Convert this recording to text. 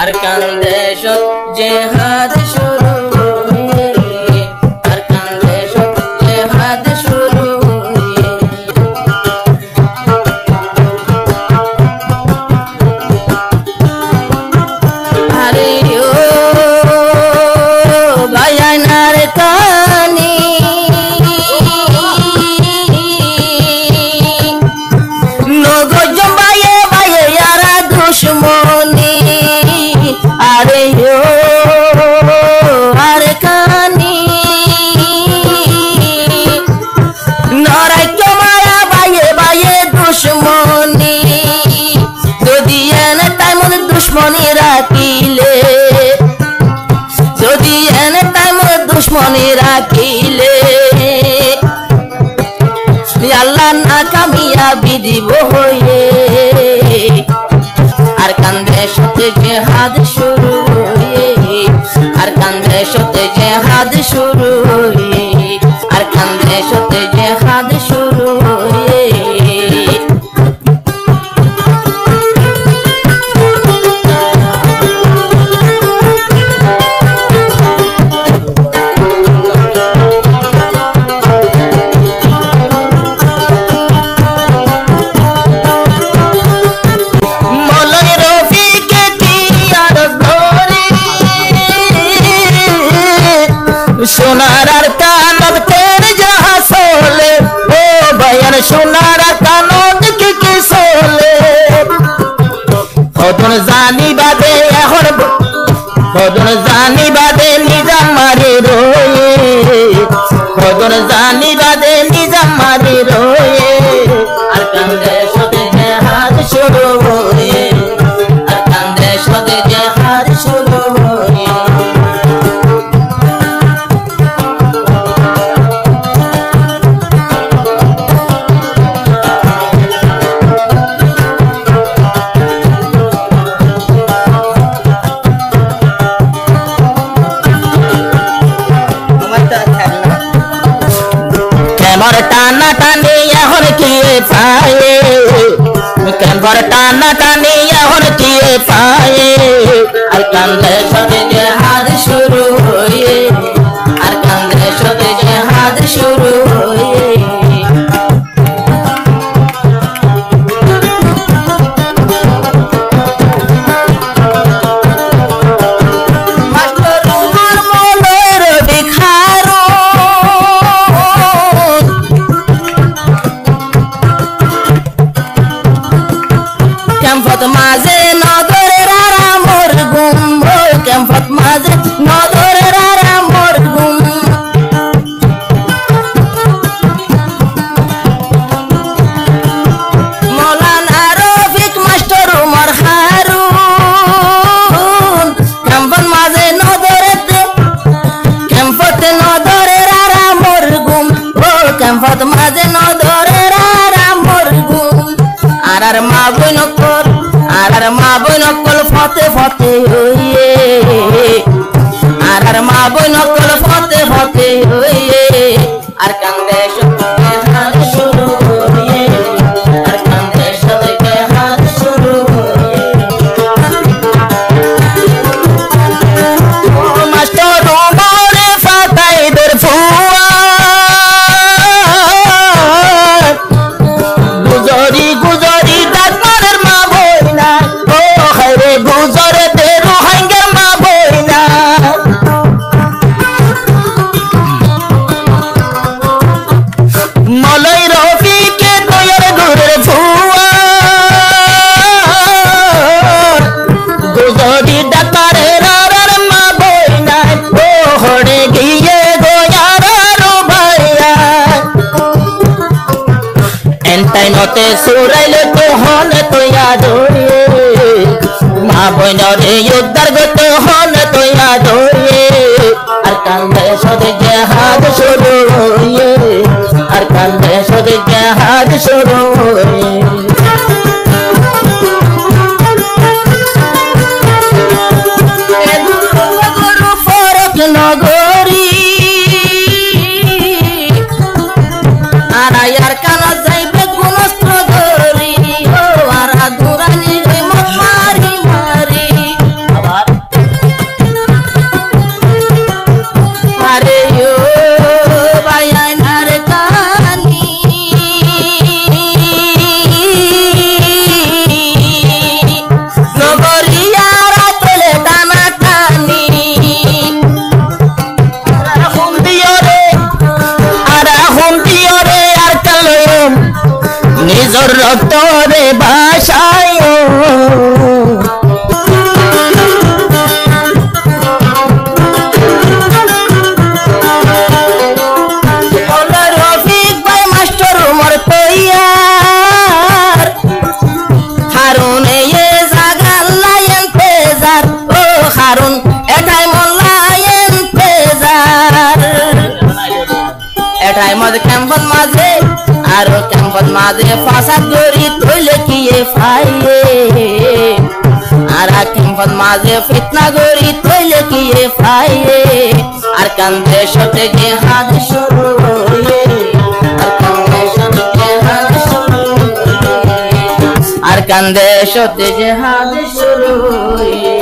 আর কান্দে সত জেহাদ শুরু আর কান্দে সত জেহাদ শুরু আরে ও বায়ানার কানি নগো জম্বায়ে বায়ে यारा দুশমনি আরে ও আর কানি নরাই কমায়া বায়ে বায়ে দুশমনি যদি এনে টাইমন দুশমনি রাখিলে যদি এনে টাইমন দুশমনি রাখিলে আল্লাহ না কামিয়াবি দিব হয়ে আর কান্দে সাথে জিহাদ শুরু আর কান্দে সাথে জিহাদ শুরু আর কান্দে সাথে জিহাদ শুরু সোনার আর কানদ তের যাহা সোলে ও বয়ান সোনার আর কানদ কি সোলে বদন জানি বাদে এখন বদন জানি বাদে নিজাম মারি রয়ে বদন জানি বাদে নিজাম মারি রয়ে আর কান্দে সাথে জিহাদ শুরু হয়ে আর কান্দে সাথে জিহাদ শুরু হয়ে कैमर टाना टानी यहन किए पाए कैमर टाना टानी यहन किए पाए আর কান্দে সাথে জিহাদ শুরু হয়ে আর কান্দে সাথে জিহাদ শুরু হয়ে মাঝে নদরে রারা মোর গুম ক্যাম্পত মাঝে নদরে রারা মোর গুম মৌলানা রফিক মাস্টার উমর হারুন ক্যাম্পত মাঝে নদরেতে ক্যাম্পতে নদরে রারা মোর গুম ও ক্যাম্পত মাঝে নদরে রারা মোর গুম আর মা বইন কর আর মা বইন কল ফতে ফতে হইয়ে আর মা বইন কল ফতে ফতে হইয়ে আর কান্দে সাথে হাত শুরু হইয়ে আর কান্দে সাথে হাত শুরু হইয়ে ও মাস্টার উমরে ফাতাই দের ফুয়া গুজরি গুজরি ডাকমারের মা বইনা ও খাইরে গুজরে দে রোহিঙ্গার মা বইনা মলয় রফিকে দয়ার ঘুরের ফুয়া গুজরি ডাকমারের আর মা বইনা ও হড়ে গিয়ে গোয়ার রো ভাইয়া এন্টাইনতে সুরাইলে তো হলে তো আদরে মা বইনরে উদ্ধার গত হলে তো আদরে আর কান্দে সাথে জিহাদ শুরু হয়ে আর কান্দে সাথে জিহাদ শুরু হয়ে গুরু ফরক নগরী আর আর কানা যাইবে গুণস্ত্র ধরি ও আর দুরানি মত মারি রক্তরে ভাষায় রফিক ভাই মাস্টার উমর তৈয়ার হারুন এ জাগাল লাইন তেজার ও হারুন এটাই মোল্লায়েন তেজার এটাই মদ ক্যাম্পন মাঝে আর ক্যাম্পন মাঝে ফাসাদ গরি তৈলে কিয়ে ফাইয়ে আর ক্যাম্পন মাঝে ফিতনা গরি তৈলে কিয়ে ফাইয়ে আর কান্দে সতে জিহাদ শুরু হইয়ে আর কান্দে সতে জিহাদ শুরু হইয়ে আর কান্দে সতে জিহাদ শুরু হইয়ে